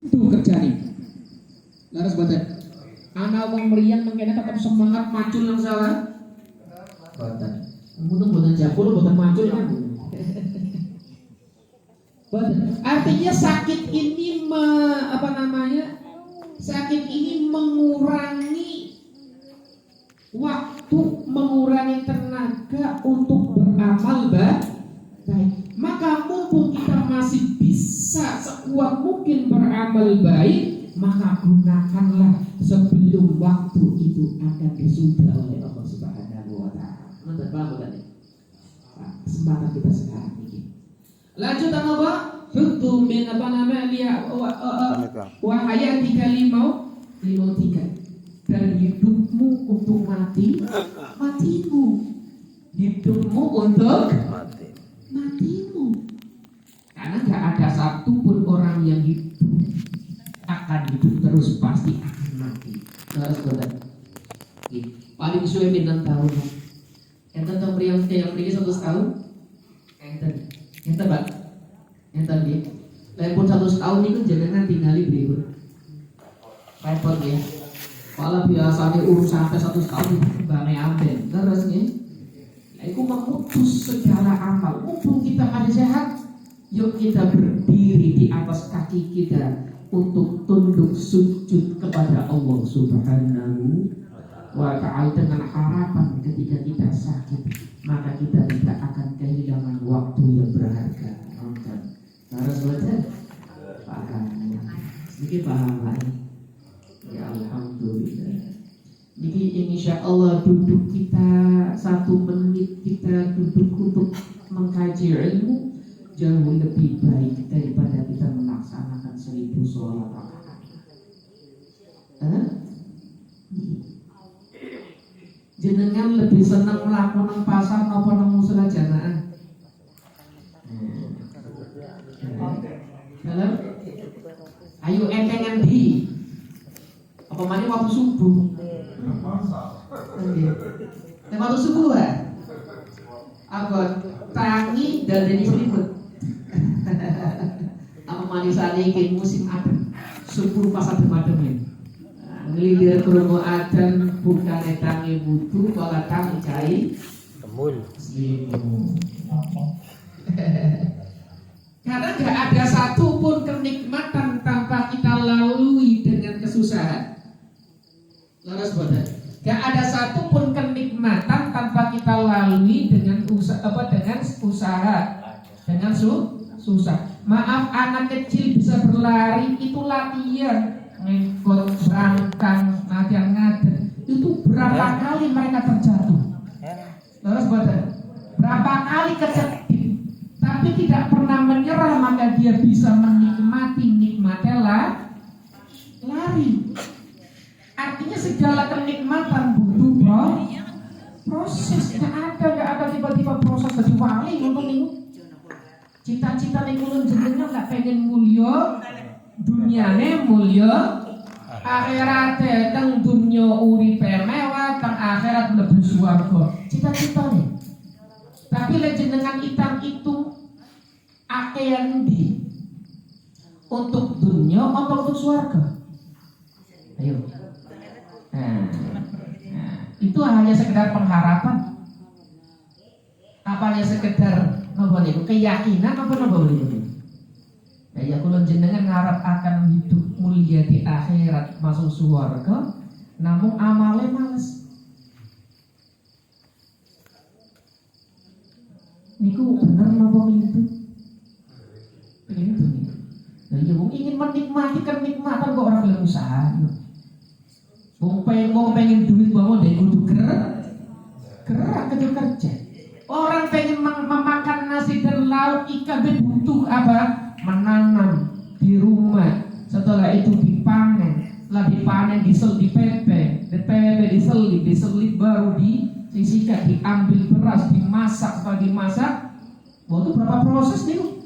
Itu kerjanya. Laras badan. Anak wong meriang mengkene tetap semangat macul nang salah. Badan. Mudah-mudahan jakul boten macul kan. Artinya sakit ini sakit ini mengurangi waktu, mengurangi tenaga untuk beramal baik. Maka mumpung kita masih bisa sekuat mungkin beramal baik, maka gunakanlah sebelum waktu itu akan disudah oleh Allah Subhanahu wa taala. Mantap banget tadi. Kesempatan kita sekarang ini. Lanjut apa? Hukum min dia wa hayatika limau tiga. Dan hidupmu untuk matimu. Hidupmu untuk matimu. Karena gak ada satupun orang yang hidup akan hidup terus, pasti akan mati. Paling suwe minang tahun. Enten tong yang beri 100 tahun. Enten Pak. Enten dia. Lain pun 100 tahun itu jangan tinggali berikut. Repot ya. Kalau biasanya urusan sampai 100 tahun bane amben. Terus nih. Aku memutus segala amal. Mumpung kita masih sehat, yuk kita berdiri di atas kaki kita untuk tunduk sujud kepada Allah Subhanahu wa ta'ala dengan harapan ketika kita sakit maka kita tidak akan kehilangan waktu yang berharga. Harus baca paham sedikit paham lagi. Ya alhamdulillah. Jadi insya Allah duduk kita 1 menit kita duduk untuk mengkaji ilmu jauh lebih baik daripada kita melaksanakan 1000 sholat rakaat. Jenengan lebih senang melakukan pasar apa nang musala jamaah? Halo? Ayo entengan di. Apa mana waktu subuh? Waktu subuh ya? Apa tangi dan ini selimut. Apa manisane iki musim adem. Subuh pas adem-adem ya. Ngelilir krungu adan bukane tangi wudu kala tangi cai temul selimut. Karena gak ada satupun kenikmatan tanpa kita lalui dengan kesusahan. Laras boten. Gak ada satupun kenikmatan tanpa kita lalui dengan usaha, dengan susah. Maaf, anak kecil bisa berlari itu latihan, ngikut berangkang, ngajar-ngajar. Itu berapa kali mereka terjatuh? Laras boten. Berapa kali kecedhit, tapi tidak pernah menyerah, maka dia bisa menikmati nikmatnya lari. Artinya segala kenikmatan butuh proses. Gak ada tiba-tiba proses jadi wali untuk nih. Cita-cita nih kulun jenengan gak pengen mulia, duniane mulia, akhiratnya teng dunia uripe mewah, teng akhirat mlebu swarga. Cita-cita nih. Tapi lek jenengan itu akean di untuk dunia atau untuk swarga? Ayo. Itu hanya sekedar pengharapan. Apa hanya sekedar keyakinan apa itu? Ya kalau jenengan ngarep akan hidup mulia di akhirat masuk surga, namun amalnya males. Niku bener napa itu? Begitu nih. Jadi ingin menikmati kenikmatan kok orang bilang usaha. Wong pengen duit bawa dari kudu gerak kerja. Orang pengen memakan nasi dan lauk ikan butuh apa? Menanam di rumah. Setelah itu dipanen, setelah dipanen diselip baru disisihkan, diambil beras, dimasak, setelah dimasak. Itu berapa proses nih?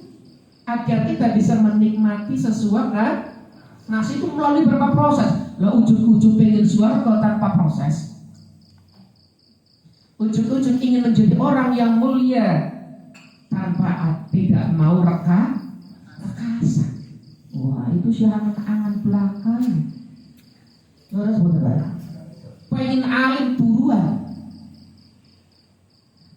Agar kita bisa menikmati sesuatu nasi itu melalui berapa proses. Lah ujung-ujung pengen swarga tanpa proses. Ujung-ujung ingin menjadi orang yang mulia tanpa tidak mau rekasa. Wah, itu sih angan-angan belakang. Terus bener. Pengen alim buruan.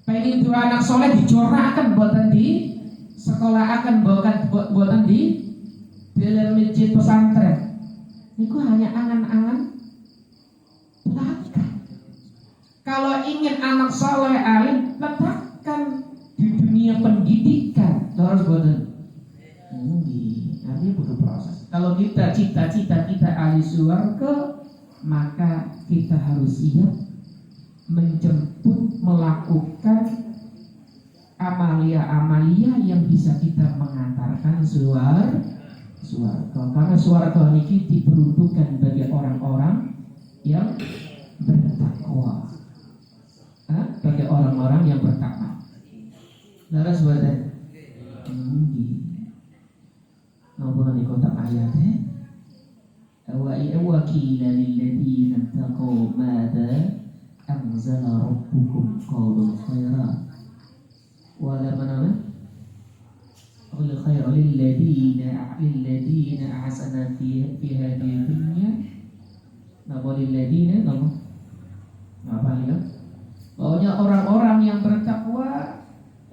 Pengen dua anak soleh dicorakan buatan di sekolah akan buatan di dalam masjid pesantren. Itu hanya angan-angan belakang. Kalau ingin anak soleh alim, letakkan di dunia pendidikan. Terus buatan. Nanti butuh proses. Kalau kita cita-cita kita ahli surga, maka kita harus siap menjemput, melakukan amalia-amalia yang bisa kita mengantarkan surga. Karena surga ini diperuntukkan bagi orang-orang yang bertakwa. Bagi orang-orang yang bertakwa. Laras badan. Nopo di kotak ayatnya. وَقِيلَ لِلَّذِينَ اتَّقَوْا مَاذَا أَنزَلَ رَبُّكُمْ قَالُوا خَيْرًا قُلْ خَيْرٌ لِلَّذِينَ أَحْسَنُوا فِي هَذِهِ الدُّنْيَا Pokoknya orang-orang yang bertakwa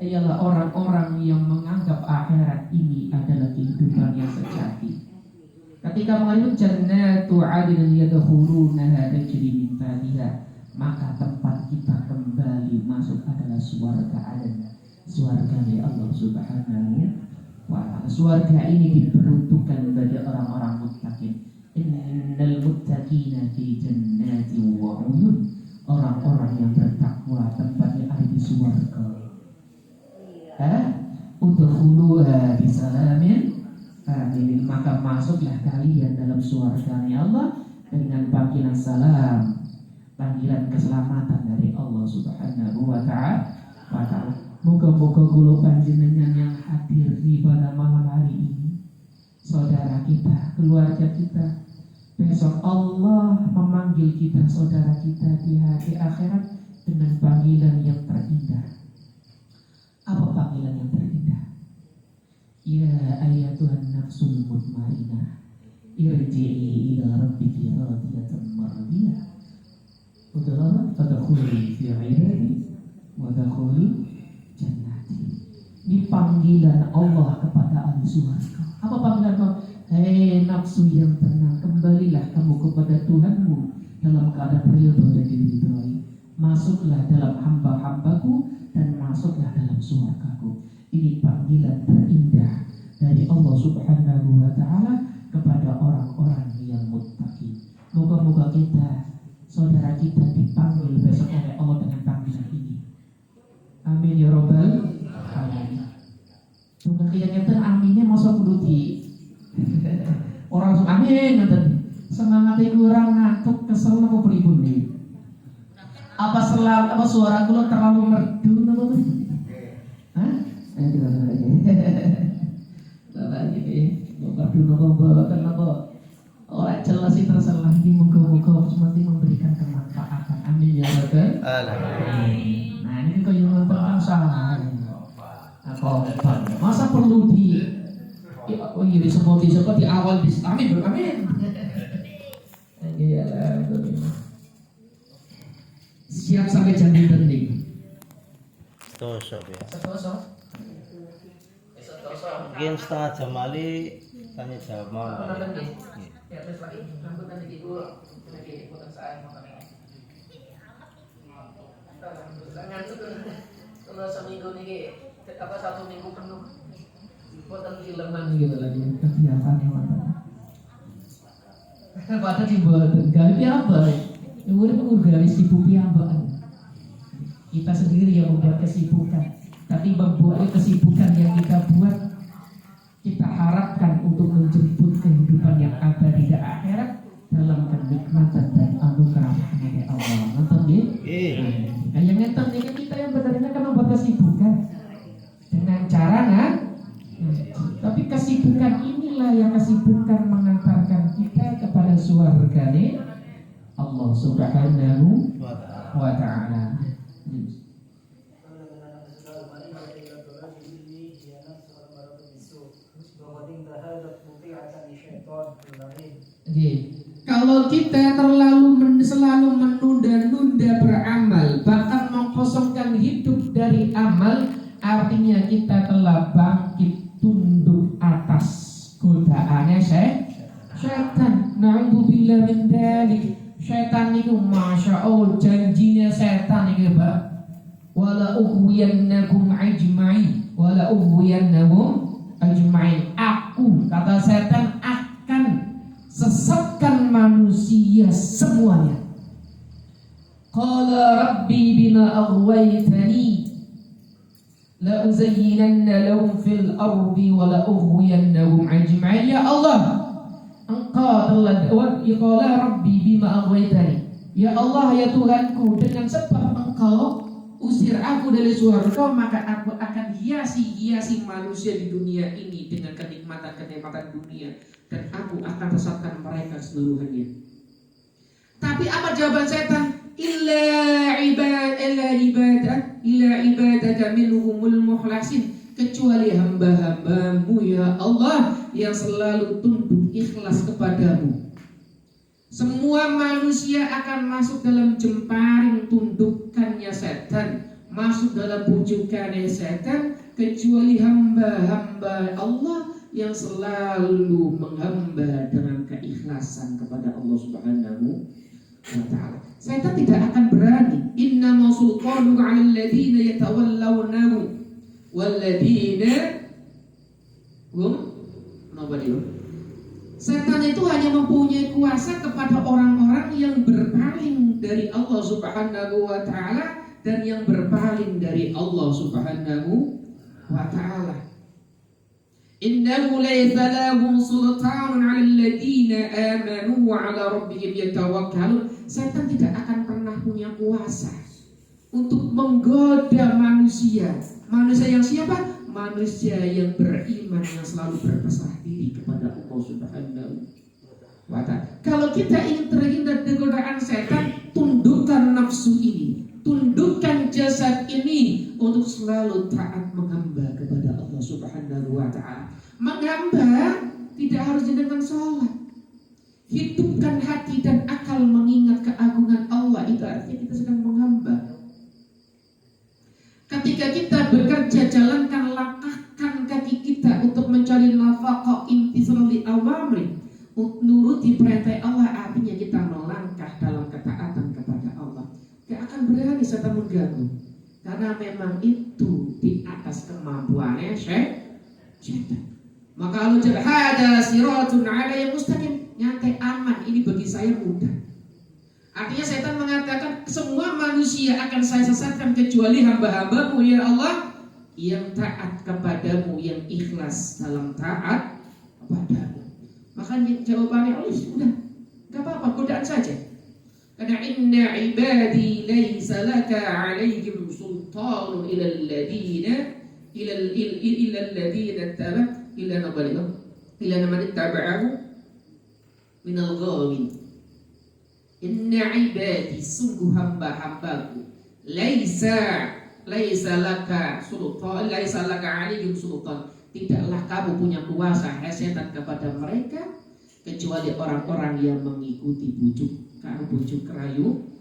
ialah orang-orang yang menganggap akhirat ini adalah kehidupan yang sejati. Ketika mengandung jannatu 'adnin yadkhulunaha tajri min tahtiha, maka tempat kita kembali masuk adalah surga Aden, surga dari Allah Subhanahu wa ta'ala. Surga ini diperuntukkan bagi orang-orang muttaqin. Innal muttaqina fi jannatin wa 'uyun. Orang-orang yang bertakwa tempatnya ada di surga. Udkhuluha bisalamin. Maka masuklah kalian dalam surganya Allah dengan panggilan salam, panggilan keselamatan dari Allah Subhanahu wa ta'ala. Moga-moga kula panjenengan yang hadir di pada malam hari ini, saudara kita, keluarga kita, besok Allah memanggil kita, saudara kita di hari akhirat dengan panggilan yang terindah. Apa panggilan yang terindah? Ya ayyatuhan nafsul mutmainnah, irji'i ila rabbiki radiyatan mardiyah. Fadkhuli fi 'ibadi wa dkhuli jannati. Ini panggilan Allah kepada ahli surga. Apa panggilan Allah? Hei nafsu yang tenang, kembalilah kamu kepada Tuhanmu dalam keadaan ridho dan diridhoi. Masuklah dalam hamba-hambaku dan masuklah dalam surgaku. Ini panggilan terindah dari Allah Subhanahu wa ta'ala kepada orang-orang yang muttaqin. Moga-moga kita, saudara kita dipanggil besok oleh Allah dengan panggilan ini. Amin ya rabbal alamin. Tunggu kita aminnya masuk kudu di orang langsung amin ngoten. Semangatnya kurang, ngantuk, kesel napa pripun nih? Apa suara kula terlalu merdu napa pripun? Hah? Bapak gini, bapak dulu bapak kenapa orang jelas itu tersalah ini moga-moga nanti memberikan kemanfaatan. Amin ya rabbal alamin. Nah ini kau yang tentang salah. Apa? Masa perlu di semua di awal di amin. Iyalah. Siap sampai jam penting. Tosok ya. Setosok. Mungkin setengah jam kali tanya jawab mau. Ya terus lagi rambut nanti ibu lagi potong saya makan. Ngantuk kalau seminggu nih apa 1 minggu penuh potong filman gitu lagi kegiatan padahal dibuat gawe apa? Umur gawe sibuk apa? Kita sendiri yang membuat kesibukan, tapi membuat kesibukan yang kita buat kita harapkan untuk menjemput kehidupan yang abadi di akhirat dalam kenikmatan dan anugerah dari Allah. Nonton ya? Nah, yang nonton ini kita yang benar-benar kan membuat kesibukan dengan cara tapi kesibukan inilah yang kesibukan mengantarkan kita kepada surgane Allah Subhanahu wa ta'ala. Oke. Kalau kita selalu menunda-nunda beramal, bahkan mengkosongkan hidup dari amal, artinya kita telah bangkit tunduk atas godaannya setan. Na'udzubillah min dzalik. Setan itu masya Allah janjinya setan itu Pak. Wala ughwiyannakum ajma'in. Wala ughwiyannakum ajma'in. Aku kata setan akan sesatkan manusia semuanya. Qala rabbi bima aghwaytani la uzayyinanna lahum fil ardi wa la ughwiyannahum ajma'in. Ya Allah, Engkau telah qala rabbi bima aghwaytani. Ya Allah, ya Tuhanku, dengan sebab Engkau usir aku dari surga, maka aku akan hiasi manusia di dunia ini dengan kenikmatan dunia, dan aku akan sesatkan mereka seluruhnya. Tapi apa jawaban setan? Illa ibadaka minhumul mukhlasin, kecuali hamba-hambamu ya Allah yang selalu tunduk ikhlas kepadamu. Semua manusia akan masuk dalam jemparing tundukannya setan, masuk dalam bujukannya setan, kecuali hamba-hamba Allah yang selalu menghamba dengan keikhlasan kepada Allah Subhanahu wa ta'ala. Setan tidak akan berani. Innama sultanu 'alal ladzina yatawallawnahu wal ladzina hum nabadiun. Setan itu hanya mempunyai kuasa kepada orang-orang yang berpaling dari Allah Subhanahu wa ta'ala dan yang berpaling dari Allah Subhanahu wa ta'ala. Innahu laysa lahum sultanun 'alal ladzina amanu wa 'ala rabbihim yatawakkalun. Setan tidak akan pernah punya kuasa untuk menggoda manusia. Manusia yang siapa? Manusia yang beriman, yang selalu berpasrah diri kepada Allah Subhanahu wa ta'ala. Kalau kita ingin terhindar dari godaan setan, tundukkan nafsu ini, tundukkan jasad ini untuk selalu taat menghamba kepada Allah Subhanahu wa ta'ala. Menghamba tidak harus dengan sholat. Hidupkan hati dan akal mengingat keagungan Allah, itu artinya kita sedang menghamba. Ketika kita bekerja, jalankan, langkahkan kaki kita untuk mencari nafkah, intisar li awamri, nuruti perintah Allah, artinya kita melangkah dalam ketaatan kepada Allah. Gak akan berani setan mengganggu, karena memang itu di atas kemampuannya setan. Maka Allah jawab, hada siratun alayya mustaqim, nyantai aman, ini bagi saya mudah. Artinya setan mengatakan semua manusia akan saya sesatkan kecuali hamba-hambamu ya Allah yang taat kepadamu, yang ikhlas dalam taat kepadamu. Maka jawabannya Allah sudah, gak apa-apa, godaan saja. Karena inna ibadi laysa laka alaihim sultanun ilal ladina ila man ittaba'ahu minal ghawin. Inna ibadi, sungguh hamba-hambaku, laisa laka sultan, laisa laka alaihim sultan, tidaklah kamu punya kuasa setan kepada mereka kecuali orang-orang yang mengikuti bujuk rayu.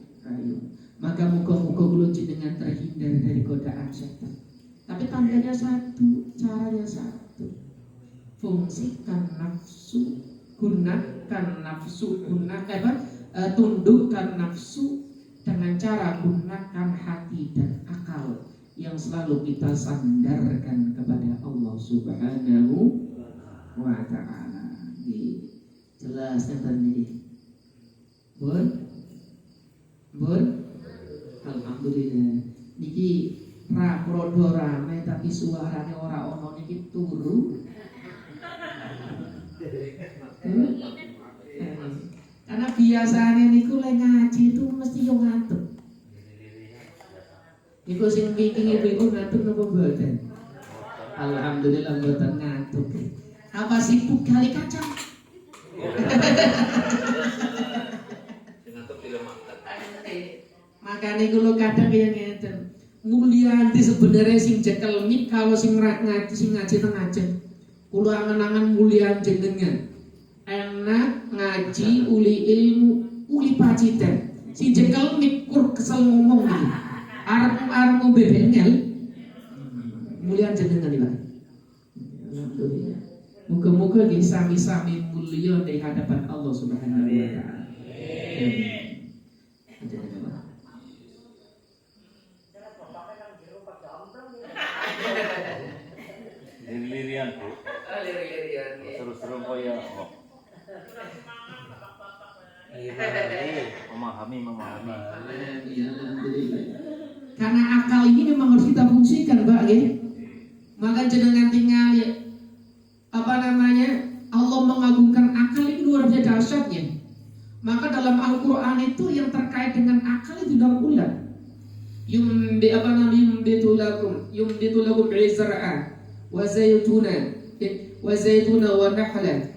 Maka muka-muka kula jenengan terhindar dari godaan setan. Tapi tandanya satu, caranya satu. Fungsikan nafsu, tundukkan nafsu dengan cara gunakan hati dan akal yang selalu kita sandarkan kepada Allah Subhanahu wa ta'ala. Jelas tadi. Bun, alhamdulillah. Niki rodo rame tapi suarane ora ono niki turu. Karena biasanya niku lek ngaji itu mesti yo ngantuk. Niku sing meeting ibu ngantuk napa mboten? Alhamdulillah mboten ngantuk. Apa sibuk kali kacang? Makanya kalau kadang yang ngeten Mulyanti sebenarnya sing jekel mik kalau sing ngaji tengah jam. Kulo angen-angen mulian jenengan. anak ngaji uli ilmu uli pacitan si jekel mikur kesel ngomong gitu arep ngombe bengel mulian jenengan iki Pak. Alhamdulillah. Muga-muga nggih sami-sami mulya di hadapan Allah Subhanahu wa taala. Lirian Bu. Liri-lirian. Terus-terus kaya memahami. Ya, alhamdulillah. Karena akal ini memang harus kita fungsikan, Mbak, ya. Maka jenengan tinggal ya, Allah mengagungkan akal itu luar biasa dahsyatnya. Maka dalam Al-Qur'an itu yang terkait dengan akal itu dalam ulang. Yumbitu lakum izra'a wa zaytuna wa nahla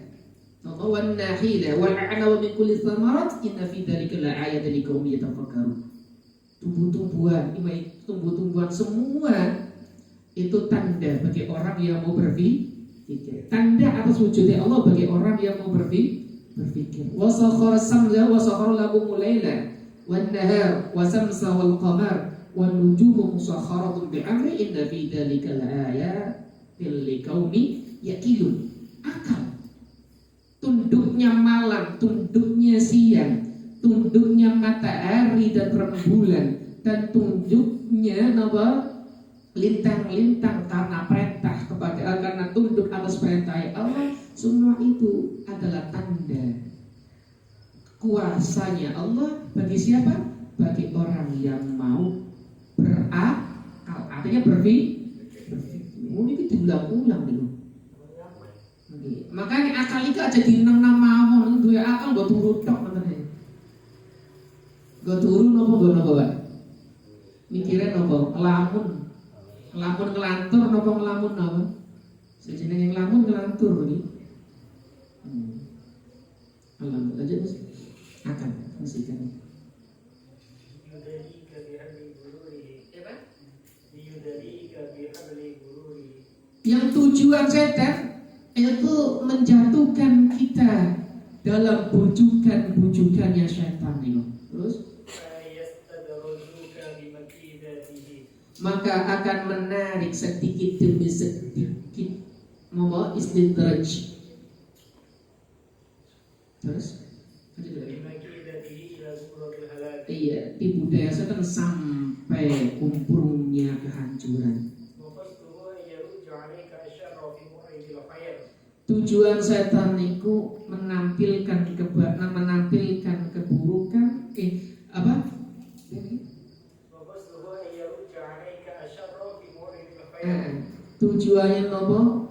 wan nahila wal a'naba min kulli thamarat inna fi dzalika la'ayatan liqaumin yatafakkarun. Tumbuh-tumbuhan semua itu tanda bagi orang yang mau berpikir. Tanda atas wujudnya Allah bagi orang yang mau berpikir. Wa sakhara samza wa sakhara lakumul laila wan nahar wa samsa wal qamar wan nujumu musakharatun bi amri inna fi dzalika laayatil liqaumin yaqilun. Akal. Tunduknya malam, tunduknya siang, tunduknya matahari dan rembulan, dan tunduknya lintang-lintang karena perintah karena tunduk atas perintah Allah. Semua itu adalah tanda kuasanya Allah bagi siapa? Bagi orang yang mau berakal, artinya berpikir. Ini diulang-ulang nih. Makanya akal itu aja dineng-neng mawon, duwe akal mbok turu tok ngoten. Nggo turu napa nggo napa, Pak? Mikire napa? Ngelamun ngelantur napa ngelamun napa? Sejenenge ngelamun ngelantur iki. Alhamdulillah aja akan mestikan. Yang tujuan setan itu menjatuhkan kita dalam bujukannya setan itu. Terus maka akan menarik sedikit demi sedikit membawa istidraj. Terus iya, tipu daya setan sampai kumpulnya kehancuran. Tujuan setan itu menampilkan keburukan tujuannya nopo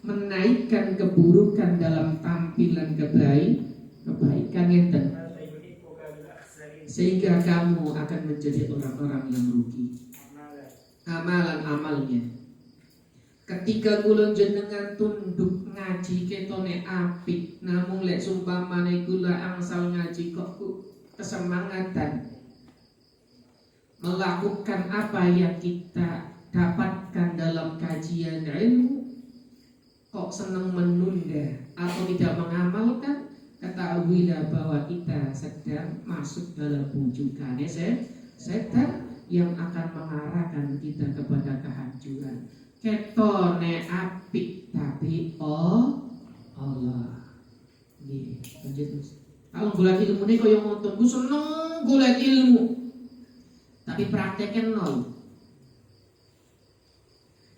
menaikkan keburukan dalam tampilan kebaikan yang sehingga kamu akan menjadi orang-orang yang rugi amalan-amalnya. Ketika kula jenengan tunduk ngaji ketone apik, namun lek sumpamane kula angsal ngaji kok kesemangatan melakukan apa yang kita dapatkan dalam kajian ilmu, kok senang menunda atau tidak mengamalkan, ketahuilah bahwa kita sedang masuk dalam bujukannya setan yang akan mengarahkan kita kepada kehancuran. Ketone apik tapi Allah. Nggih, lanjut Mas. Kalau golek ilmu ne koyo ngoten, ku seneng golek ilmu. Tapi prakteknya nol.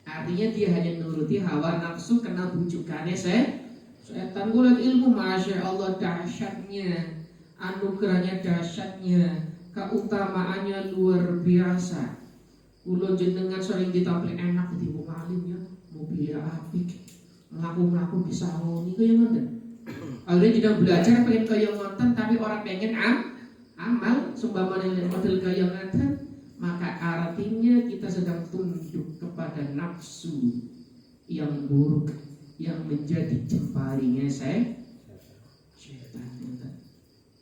Artinya dia hanya nuruti hawa nafsu kena bujukannya setan. Golek ilmu, masya Allah dahsyatnya, anugerahnya dahsyatnya, keutamaannya luar biasa. Kulo jenengan sering ditampil enak di wong alim ya, mobilnya apik, ngaku-ngaku bisa ngoni kaya ngoten. Akhirnya tidak belajar pengen kaya ngoten, tapi orang pengen amal sumpamane model kaya ngoten, maka artinya kita sedang tunduk kepada nafsu yang buruk yang menjadi jemparinya setan.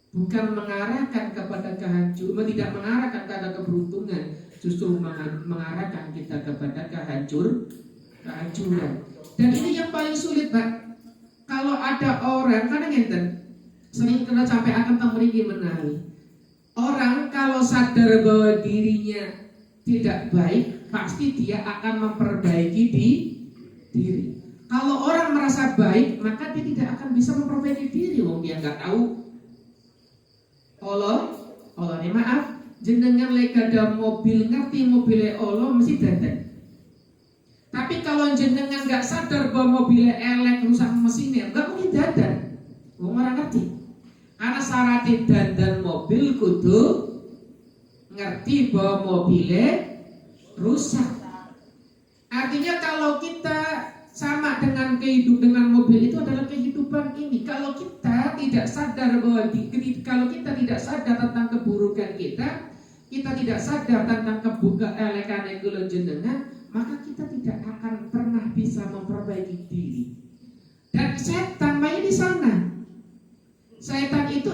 Bukan mengarahkan kepada kehancuran, tidak mengarahkan kepada keberuntungan, justru mengarahkan kita kepada kehancuran. Dan ini yang paling sulit, Pak. Kalau ada orang kadang ngenten sering kena sampai akan temriki menawi. Orang kalau sadar bahwa dirinya tidak baik, pasti dia akan memperbaiki diri. Kalau orang merasa baik, maka dia tidak akan bisa memperbaiki diri. Wong dia nggak tahu. Allah ini maaf, jenengan lek ada mobil ngerti mobilnya Allah mesti dandan. Tapi kalau jenengan nggak sadar bahwa mobilnya elek rusak mesinnya, nggak mungkin dandan. Wong orang ngerti. Karena syaratnya dandan mobil kudu ngerti bahwa mobilnya rusak. Artinya kalau kita sama dengan dengan mobil itu adalah kehidupan ini. Kalau kita tidak sadar bahwa kalau kita tidak sadar tentang keburukan kita tidak sadar tentang keelekan yang jenengan, maka kita tidak akan pernah bisa memperbaiki diri. Dan setan main di sana. Setan itu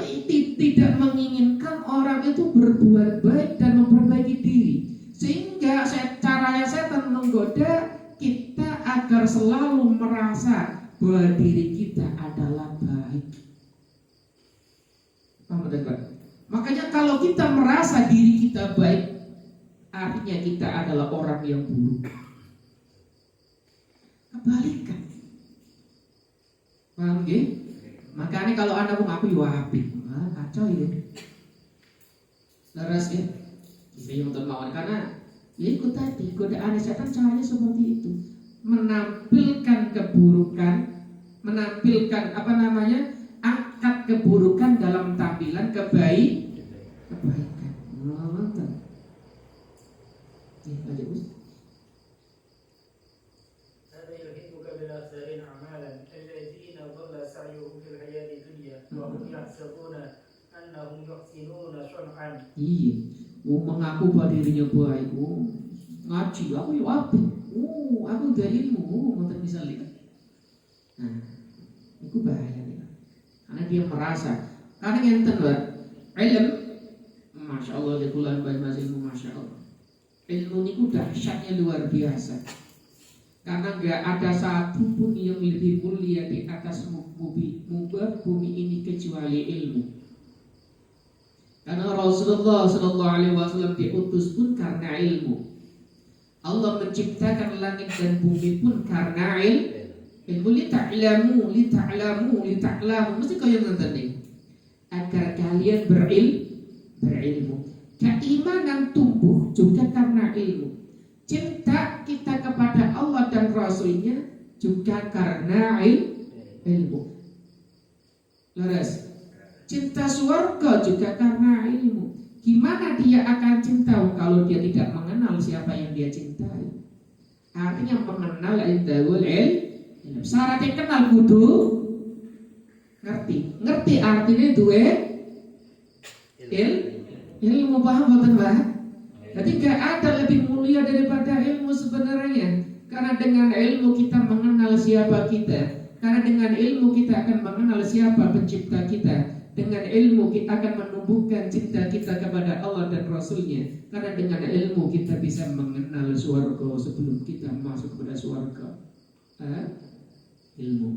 tidak menginginkan orang itu berbuat baik dan memperbaiki diri. Sehingga caranya setan menggoda kita agar selalu merasa bahwa diri kita adalah baik. Paham tidak? Makanya kalau kita merasa diri kita baik, artinya kita adalah orang yang buruk. Kebalikan. Paham gak? Makanya kalau anda mengaku apik, kacau ya. Leras ya. Saya untuk mawar karena ya ikut tadi godaan setan caranya seperti itu, menampilkan keburukan, menampilkan angkat keburukan dalam tampilan kebaikan. Mantap. Aja Gus. هذا يلهمك بالآخرين أعمالا الذين ضل سعيهم في الحياة الدنيا وهم يحسبون أنهم يحسنون صنعا. Iya, mengaku bahwa dirinya baik, ngaji, aku ya apik, aku dari ilmu, ngoten misalnya. Nah, itu bahaya nih, karena dia merasa, karena ngenten Pak, ilmu, masya Allah, dikulan bayi masih ilmu, masya Allah. Ilmu itu dahsyatnya luar biasa, karena nggak ada satu pun yang lebih mulia di atas bumi ini kecuali ilmu. Karena Rasulullah Sallallahu Alaihi Wasallam diutus pun karena ilmu. Allah menciptakan langit dan bumi pun karena ilmu. Lita'lamu. Mesti kalian nonton nih. Agar kalian berilmu. Keimanan tumbuh juga karena ilmu. Cinta kita kepada Allah dan Rasulnya juga karena ilmu. Leres. Cinta surga juga karena ilmu. Gimana dia akan cinta kalau dia tidak mengenal siapa yang dia cintai? Artinya mengenal indahul ilmu. Syaratnya kenal kudu ngerti artinya duwe ilmu. Paham boten Pak? Jadi gak ada lebih mulia daripada ilmu sebenarnya. Karena dengan ilmu kita mengenal siapa kita. Karena dengan ilmu kita akan mengenal siapa pencipta kita. Dengan ilmu kita akan menumbuhkan cinta kita kepada Allah dan Rasulnya. Karena dengan ilmu kita bisa mengenal surga sebelum kita masuk kepada surga. Ilmu.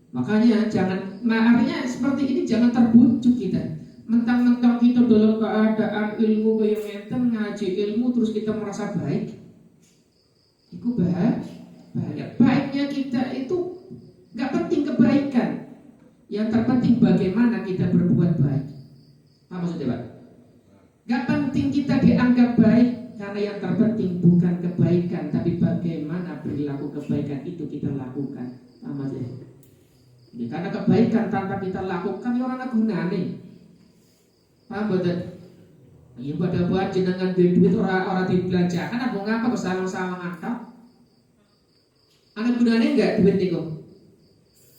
Makanya artinya seperti ini jangan terbujuk kita. Mentang-mentang kita dalam keadaan ilmu kayak ngeten ngaji ilmu terus kita merasa baik. Itu bahaya. Baiknya kita itu nggak penting kebaikan. Yang terpenting bagaimana kita berbuat baik. Apa maksudnya Pak? Gak penting kita dianggap baik, karena yang terpenting bukan kebaikan, tapi bagaimana perilaku kebaikan itu kita lakukan. Apa maksudnya? Karena kebaikan tanpa kita lakukan ya orang gunane. Paham betul? Ya pada buat jenengan duit orang dibelanjakan apa ngapa kesawang-sawangan kau? Anak gunane enggak duit niku?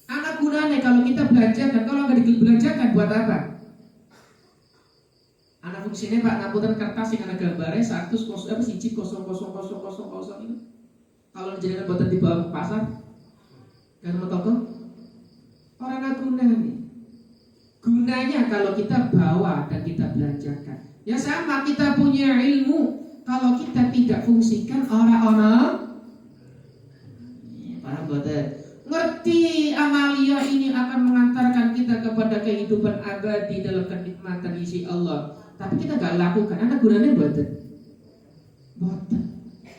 Anak gunanya kalau kita belanjakan, kalau nggak dibelanjakan buat apa? Anak fungsinya Pak ngapunten kertas yang ada gambarnya 100 siji 0000 ini. Kalau dijadikan buatan dibawa ke pasar, kan mau toko? Orang anak gunanya. Gunanya kalau kita bawa dan kita belanjakan. Ya sama kita punya ilmu, kalau kita tidak fungsikan orang-orang, paham boten? Ngerti kehidupan abadi dalam kenikmatan isi Allah, tapi kita nggak lakukan, anak gunanya boten.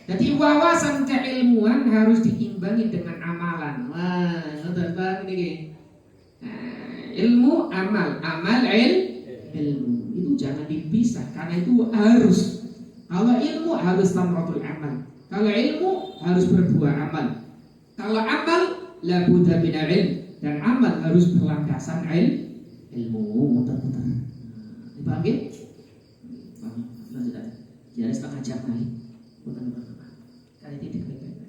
Jadi wawasan keilmuan harus diimbangi dengan amalan. Wah, nonton bang ini. Ilmu, amal, ilmu itu jangan dipisah karena itu harus. Kalau ilmu harus tamratul amal. Kalau ilmu harus berbuah amal. Kalau amal la budda min ilm, dan amal harus berlandasan ilmu. Muter-muter. Dipahami? Lanjut aja. Jadi setengah jam lagi. Muter-muter. Kali titik baik-baik.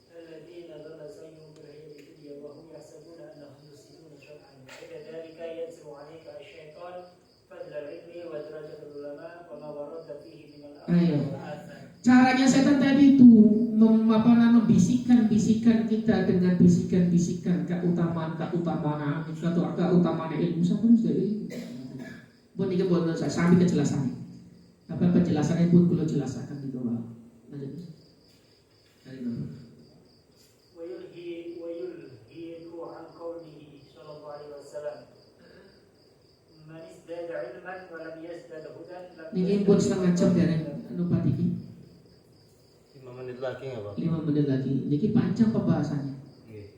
الذين ضل سعيهم في الحياة الدنيا وهم يحسبون أنهم يحسنون صنعا وكذلك ينزل عليك الشيطان فضل العلم ودرجة العلماء وما ورد فيه من الأخبار والآثار. Caranya setan tadi itu membisikkan kita dengan bisikan-bisikan keutamaan ilmu satu ilmu. Buat ini buat saya sampai kejelasannya. Apa penjelasannya pun perlu jelaskan di bawah. Lanjut. Dari bawah. ويلهي عن قوله صلى الله عليه وسلم من ازداد علما ولم يزدد هدى لم Niki pun setengah jam dari lupa diki. 5 menit lagi nggak Pak? 5 menit lagi. Niki panjang pembahasannya. Iya.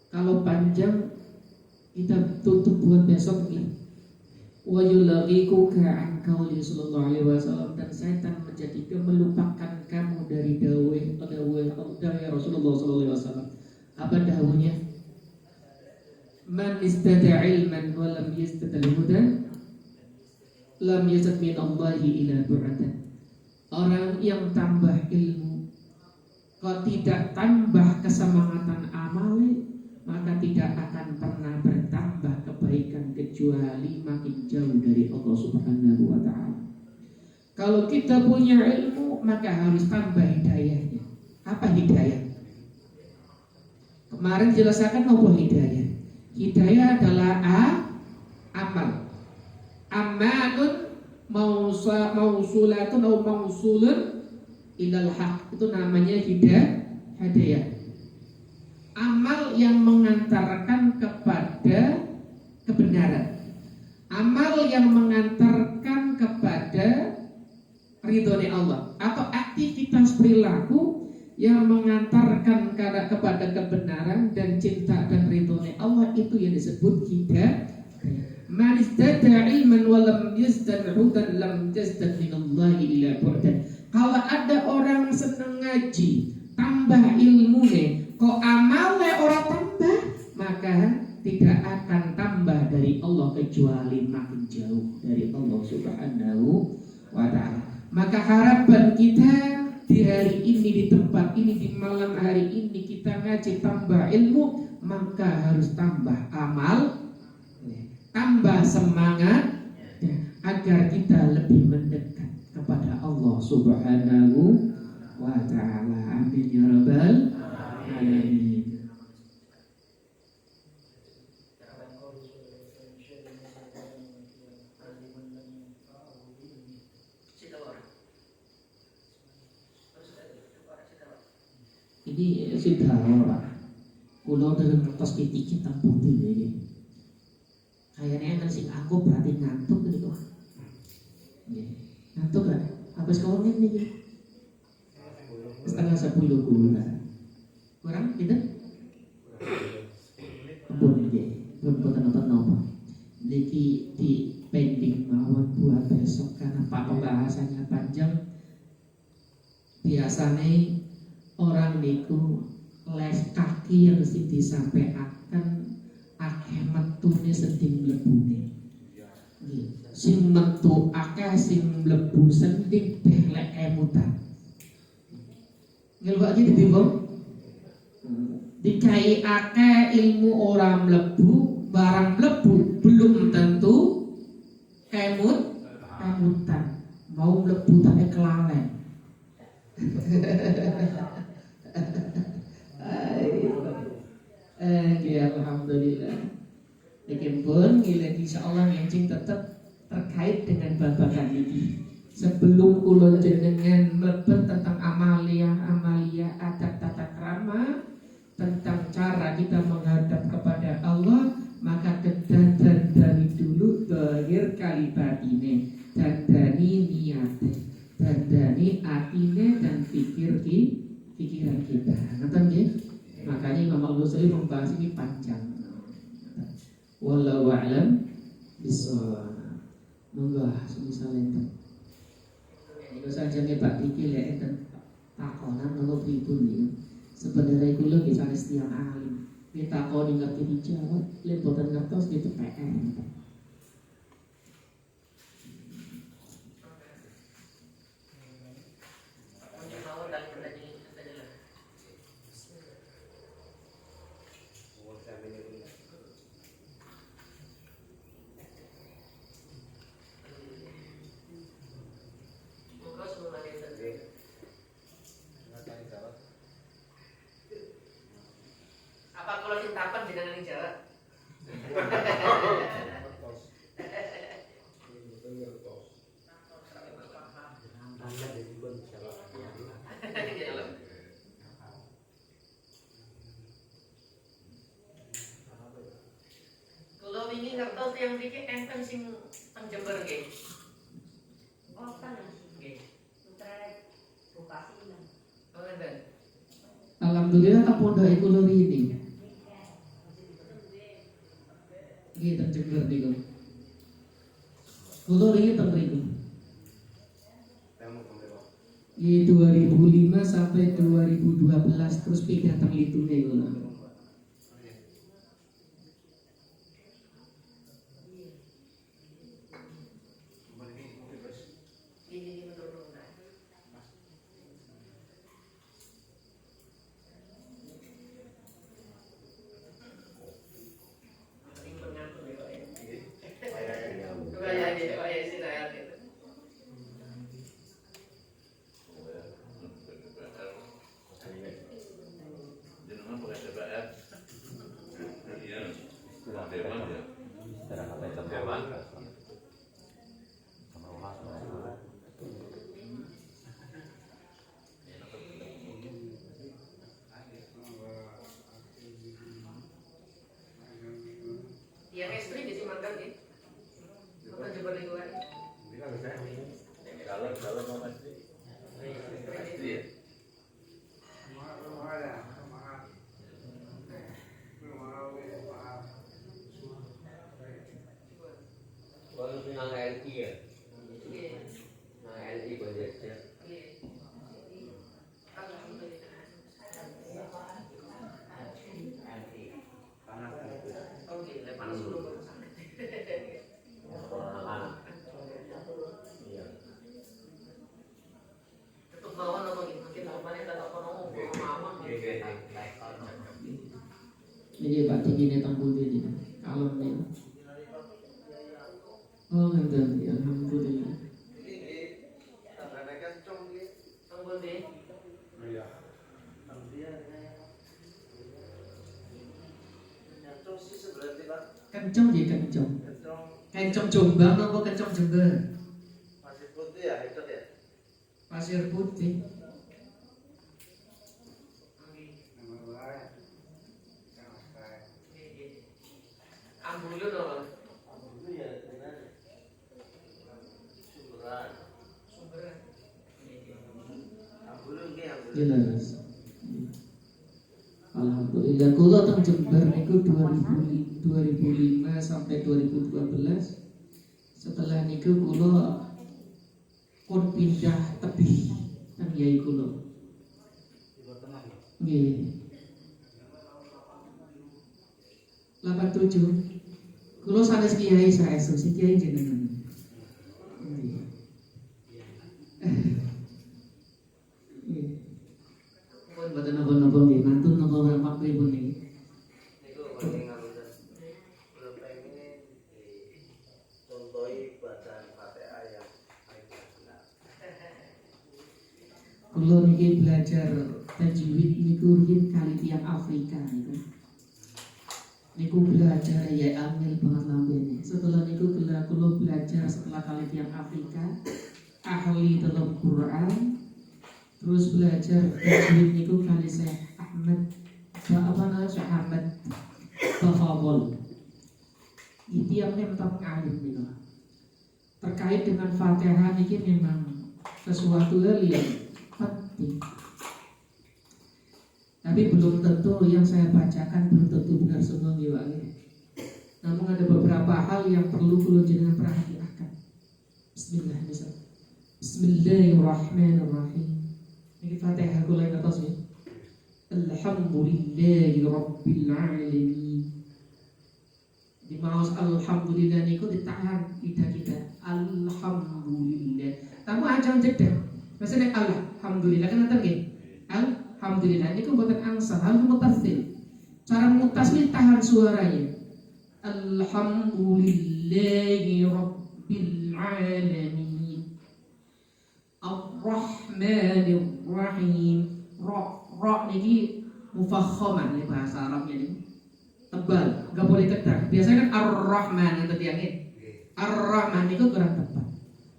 Kalau panjang kita tutup buat besok ini. Wa yulaghiku an qauli sallallahu alaihi wasallam, dan setan menjadikan melupakan kamu dari dawuh Rasulullah sallallahu alaihi wasallam. Apa dawuhnya? Man istada ilman wa lam yastad al-huda lam yazid min Allahi ila bu'atan. Orang yang tambah ilmu kok tidak tambah kesemangatan amali, maka tidak akan pernah bertambah kebaikan kecuali makin jauh dari Allah Subhanahu wa ta'ala. Kalau kita punya ilmu, maka harus tambah hidayahnya. Apa hidayah? Kemarin jelaskan apa hidayah? Hidayah adalah amal. Amalun mausulatun atau mausulun ilal haq. Itu namanya hidayah. Amal yang mengantarkan kepada kebenaran. Amal yang mengantarkan kepada ridhonya Allah, atau aktivitas perilaku yang mengantarkan kepada kebenaran dan cinta dan ridhonya Allah, itu yang disebut hidayah. Man istada ilman wa lam yazdad hudan lam yazdad minallahi illa bu'dan. Kalau ada orang seneng ngaji, tambah ilmunya, kok amalnya orang tambah, maka tidak akan tambah dari Allah kecuali makin jauh dari Allah Subhanahu wa ta'ala. Maka harapan kita di hari ini, di tempat ini, di malam hari ini kita ngaji tambah ilmu, maka harus tambah amal, tambah semangat, agar kita lebih mendekat kepada Allah Subhanahu wa ta'ala. Amin ya rabbal alamin. Ini sudah orang kulo dalam kertas titik tampung ini. Kayaknya kan sing aku berarti ngantuk gitu. Ngantuk kan? Habis kawannya nih. Setengah 10 kurang. Kurang kita? Pun nonton apa? Niki di pending mawon buat besok karena pak pembahasannya panjang. Biasanya orang niku les kaki yang mesti disampaikan akeh metune sending mlebune. Sing metu akeh sing mlebu sending belek kemutan. Ngelwak iki ditimbang. Dikai akeh ilmu orang mlebu, barang mlebu belum tentu kemutan. Mau mlebu tak kelalen. Alhamdulillah. Iki pun insyaallah ngancing tetap terkait dengan babagan ini. Sebelum kula jenengan mlebet tentang amalia, adat tata krama, tentang cara kita menghadap terlalu sering membahas ini panjang. Wallahu a'lam bishawab. Monggo semisal enten. Niku saja nek Pak Diki lek enten takonan nopo pripun niku. Sebenarnya kula nggih sanes tiyang alim. Nek takoni ngerti dijawab, lek boten ngertos gitu PR. Apa kalau cintapan jenengan yang jawab? Kalau ingin ngertos yang dikit enten sing teng Jember nggih. Oh, kan ya. Nggih. Putra Bupati lah. Oh, enten. Alhamdulillah kapondok kula ini. Nggih teng Jember niku. Kula ringi teng mriku. Di 2005 sampai 2012 terus pindah teng Litune kula. Ini betul-betul. Yang istri di Simangkan nih, bukan Jember di luar. Kalau mau mesti. Kalau nang LI ya, nang LI budgetnya. Oke, panas dulu. Iya. Tutup bawah atau gitu, mungkin kemarin tak tahu ngomong mama. Ini Pak Diki ini teng pundi niku. Kalem niku. Oh ngenten ya alhamdulillah. Tunggu deh. Kencong ya kencong. Kencong Jombang apa kencong Jember? Masih putih ya, itu ya. Pasir Putih. Ambulu dong. Itu ya sebenarnya sumberan. Sumberan. Ambulu nggih ambulu. Jelas. Alhamdulillah kula teng Jember niku 2005 sampai 2012. Setelah niku kula pun pindah tebih teng yai kula. Nggih. 87. Kula sanes kiai saestu, si kiai jenengan. Nggih. Nggih. Pun boten napa-napa nggih, mantun napa ramak pripun niki. Niku paling ngapunten. Kula pengen contohi bacaan Fatihah yang benar. Kula niki belajar tajwid niku riyen kali tiyang Afrika niku. Niku belajar ya amil banget lambene. Setelah niku kula belajar setelah kali tiyang Afrika ahli dalam Quran. Terus belajar tajwid niku kali Syekh Ahmad apa namanya Syekh Ahmad Tafadhol. Iki yang nemtok alim niku. Terkait dengan Fatihah niki memang sesuatu hal yang penting. Tapi belum tentu yang saya bacakan belum tentu benar semua nggih. Namun ada beberapa hal yang perlu kula jenengan perhatikan. Bismillahirrahmanirrahim. Ini Fatihah kula yang atas ya. Alhamdulillahi rabbil alamin. Di maus alhamdulillah niku ditahan lidah kita. Alhamdulillah. Tamu ajang jeda. Maksudnya alhamdulillah kan nonton nggih. Alhamdulillah niku mboten angsal, hal mutassil. Cara mutassil tahan suaranya. Alhamdulillahi rabbil alamin. Ar-Rahmanir Rahim. Ra niki mufakhamah nih bahasa Arabnya ini. Tebal, enggak boleh ketat. Biasanya kan Ar-Rahman yang tadi yang ini. Ar-Rahman itu kurang tepat.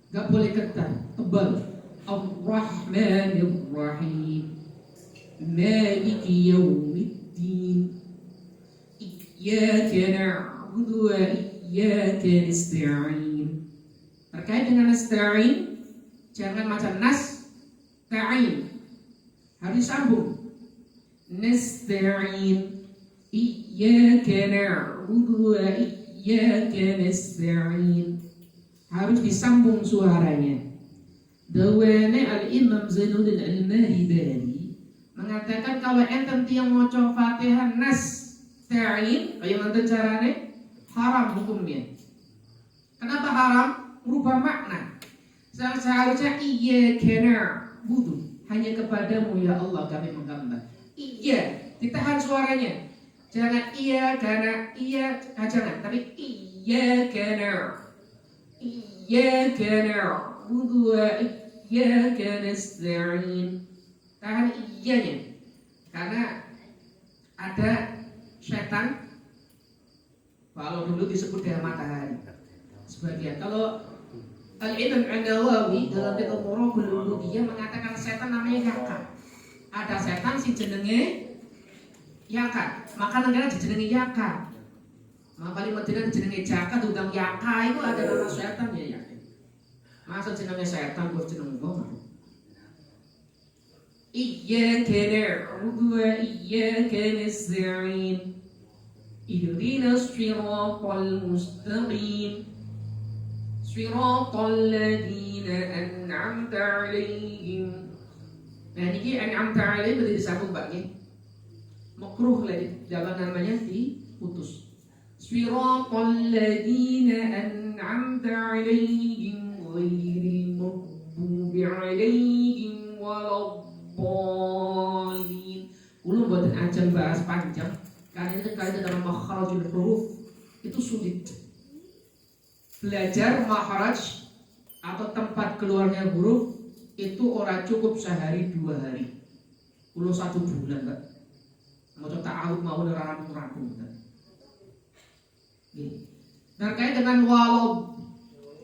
Enggak boleh ketat, tebal. Ar-Rahmanir Rahim. Maliki yaumiddin. Iyyaka na'budu wa iyyaka nasta'in. Terkait dengan nasta'in, jangan macam nasta'in. Harus sambung. Nasta'in. Iyyaka na'budu wa iyyaka nasta'in. Harus disambung suaranya. Dawane al-Imam Zainuddin Al-Mahibari mengatakan kalau enten tiang maca Fatihah nasta'in, kayak nanti carane haram hukumnya. Kenapa haram? Merubah makna. Seharusnya iyyaka na'budu, hanya kepadamu ya Allah kami menghamba. Iya, ditahan suaranya. Jangan iya karena iya, jangan. Tapi iya karena na'budu wa iyyaka nasta'in. Tahan iyanya. Karena ada setan. Kalau dulu disebut dengan matahari. Sebagian kalau Al-Imam An-Nawawi dalam kitab Muraqul Uluhiyah mengatakan setan namanya Yaka. Ada setan si jenenge Yaka, maka negara dijenengi Yaka. Maka di Madinah dijenengi Jaka, tudang Yaka itu ada nama setan ya. Masa jenenge setan kok jeneng wong. Iyyaka na'budu wa iyyaka nasta'in. Ihdinas siratal mustaqim. Siratal ladzina an'amta 'alaihim. Nah ini an'amta 'alaihim berarti disambung baknya. Makruh lagi, jangan namanya diputus. Siratal ladzina an'amta 'alaihim ghairil maghdubi 'alaihim waladdallin. Ulun buatan ajang bahas panjang karena itu kaitan dalam makhrajul huruf itu sulit. Belajar makhraj atau tempat keluarnya huruf itu ora cukup sehari 2 hari. Ulun 1 bulan, Pak. Mau ta'awud mau rampung-rampung. Terkait dengan walau,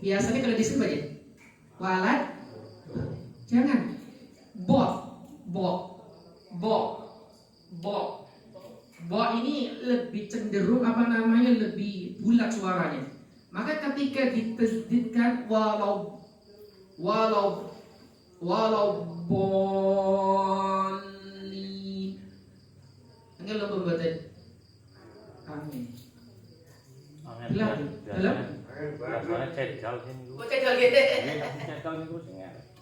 biasanya kalau disebut aja walad, jangan bo ini lebih cenderung lebih bulat suaranya. Maka ketika ditasdidkan walau bolli, enggak lo membaca amin. Dalam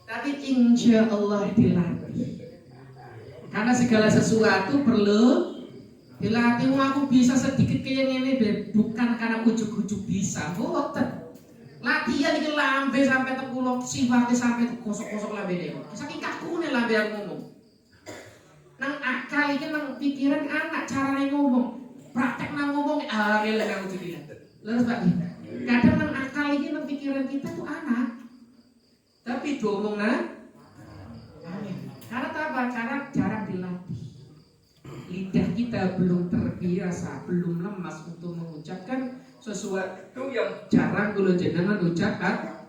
tapi insya Allah dilatih. Karena segala sesuatu perlu dilatih. Aku bisa sedikit kayak ini bukan karena ujuk-ujuk bisa. Boten. Latihan iki lambe sampai tekulok, sifatnya sampai kosok-kosok lambe deh. Saking kakune lambe yang ngomong. Nang akal iki nang pikiran anak carane ngomong. Praktek nang ngomong rela nang uji. Leres Pak. Kadang nang akal iki nang pikiran kita tuh anak. Tapi diomong karena apa? Karena jarang dilatih. Lidah kita belum terbiasa, belum lemas untuk mengucapkan sesuatu yang jarang kula jenengan ucapkan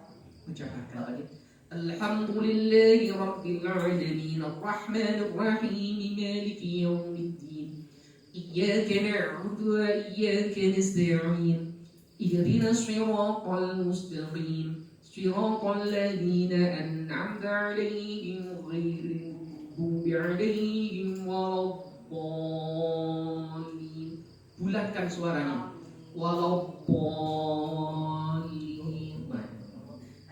lagi. Alhamdulillahi rabbil alamin arrahmanir rahim maliki yaumiddin. Iyyaka na'budu wa iyyaka nasta'in. Ihdinas siratal mustaqim. Siratal ladzina an'amta 'alaihim ghairil maghdubi 'alaihim waladdallin. bolin. Bulatkan suaranya. Walau bolin.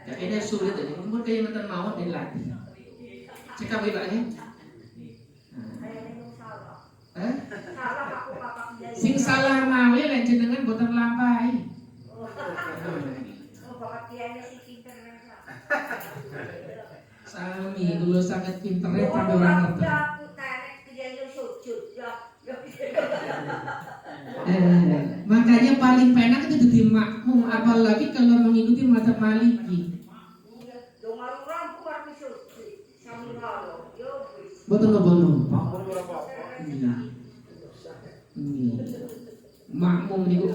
Ya ini sulit aja. Mungkin kayak mantan mawon dan latih. Cekap ya Pak ya. Salah aku papak dia. Sing salah mawe lan jenengan boten lampahi. Oh, bapak kiainya si pinter memang. Sami dulu sangat pinternya tapi orang ngerti. Aku tarik dia itu sujud. Makanya paling penak itu jadi makmum, apalagi kalau mengikuti mazhab Maliki. Betul betul. Makmum niku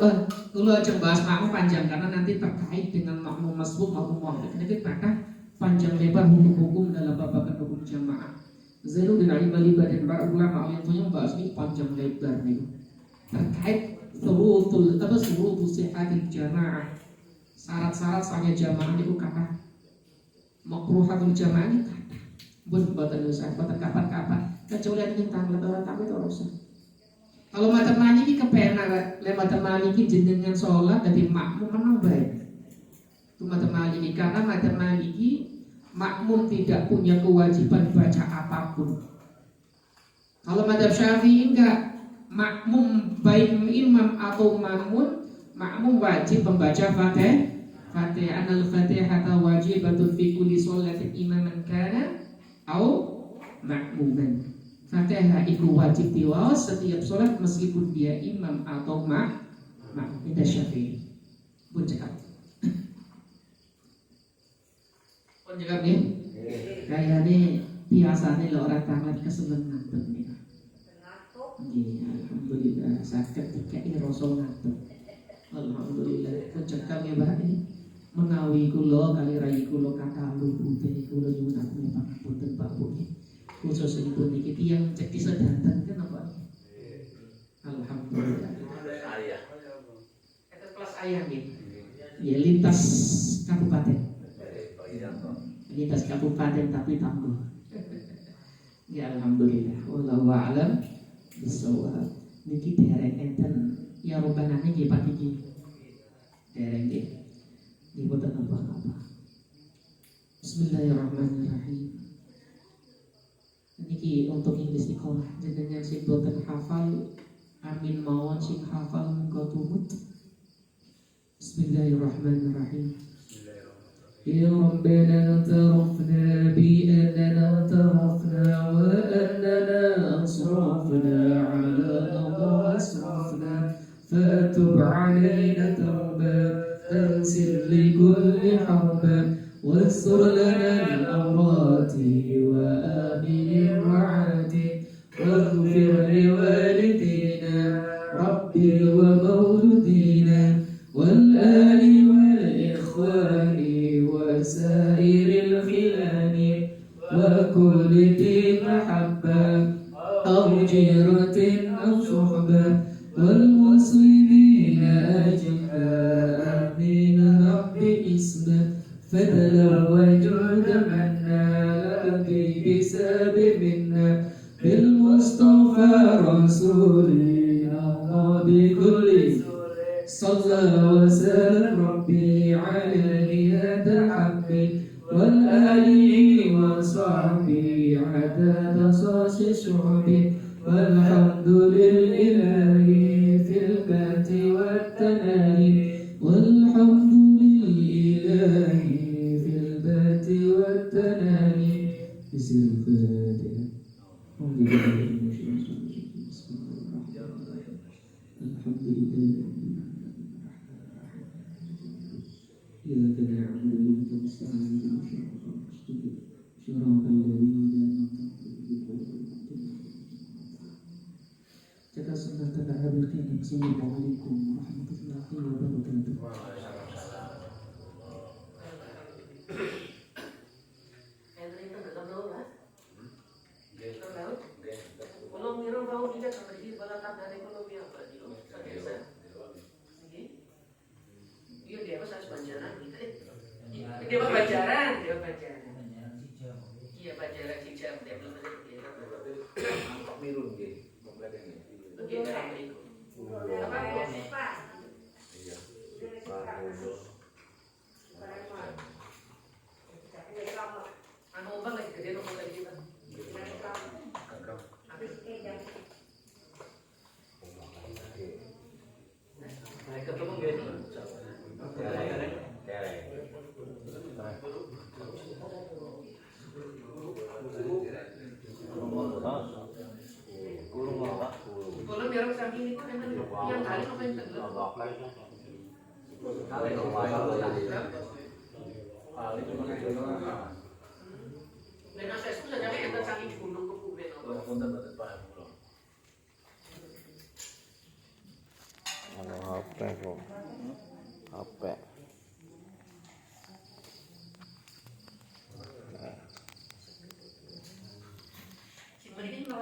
dulu aja bahas makmum panjang karena nanti terkait dengan makmum masbuk makmum muafiq. Ini kita panjang lebar hukum-hukum dalam babakan hukum jamaah. Zainuddin Al-Albani dan para ulama yang punya bahas ini panjang lebar nih terkait surutul sihhatil jamaah, syarat-syarat sahnya jamaah itu kata makruhatul jamaah ini kata buatan dosa buatan kapan-kapan kecuali ada yang tanggal orang tamu itu usah. Kalau mata maliki kepenak mata maliki jenengan sholat dari makmum menang baik itu mata maliki karena mata maliki makmum tidak punya kewajiban baca apapun. Kalau madhab Syafi'i enggak, makmum baik imam atau makmum wajib membaca Fatihah. Al-Fatihah wajibatun fi kulli sholatin imaman kana au makmuman. Fatihah itu wajib diwaos setiap sholat meskipun dia imam atau makmum. Itu Syafi'i. Pun cakap. Pun cakap nih. Kayaknya biasanya lo orang tangan keseneng ngantuk nih. Iya, alhamdulillah. Sakit tiga rasa ngantuk. Alhamdulillah. Pun cakap ya bah ini. Menawi kulo kali rai kulo kata lu putih kulo juga nak punya pangapunten Pak Bu. Khusus ini pun dikit yang cek bisa dandan kan apa? Alhamdulillah. Itu kelas ayam nih. Ya lintas kabupaten. Lintas kabupaten tapi tangguh. Ya alhamdulillah. Wallahu a'lam bishawab. Niki dereng enten ya robbana niki Pak iki. Dereng nggih. Dibuat apa-apa. Bismillahirrahmanirrahim. Niki untuk istiqomah jenengan sing boten hafal amin mawon sing hafal muga tumut. Bismillahirrahmanirrahim. Ya Rabbana tarafna bi annana tarafna wa annana asrafna ala asrafna fatub alayna tawbah تنسل لكل حرب واستر لنا الأورات وآمن الرعاة واغفر لوالدينا ربي ومولودينا والآل والإخوان وسائر الخلان وكل ذي محبة أو جيرة أو صحبة والمسلمين أجمعين فدلا وجود منا لبي بسبب منا بالمصطفى رسولنا الله بكل صلى وسلم ربي عليه يتحبي والآله وصحبه عدد صاص شعبي والحمد لله في البات والتناهي والحمد لله في البات والتناهي بسر الفاتحة الحمد لله إياك نعبد وإياك نستعين صراط الذين Kita sudah terhadap berkini. Assalamualaikum warahmatullahi wabarakatuh. Kalau mirang bau tidak seperti balatan dari ekonomi apa di desa. Dia apa saya panjaran gitu. Dia pacaran. Iya pacaran si jam dia belum ada. Mirun gitu. Iya. Bagus. Anu bang lagi gede dong lagi kita. Nah, ketemu gini. Kalau biar saking itu memang yang kali apa yang tenggelam. Dan akses itu saja yang saking gunung ke publik. Halo HP kok. HP.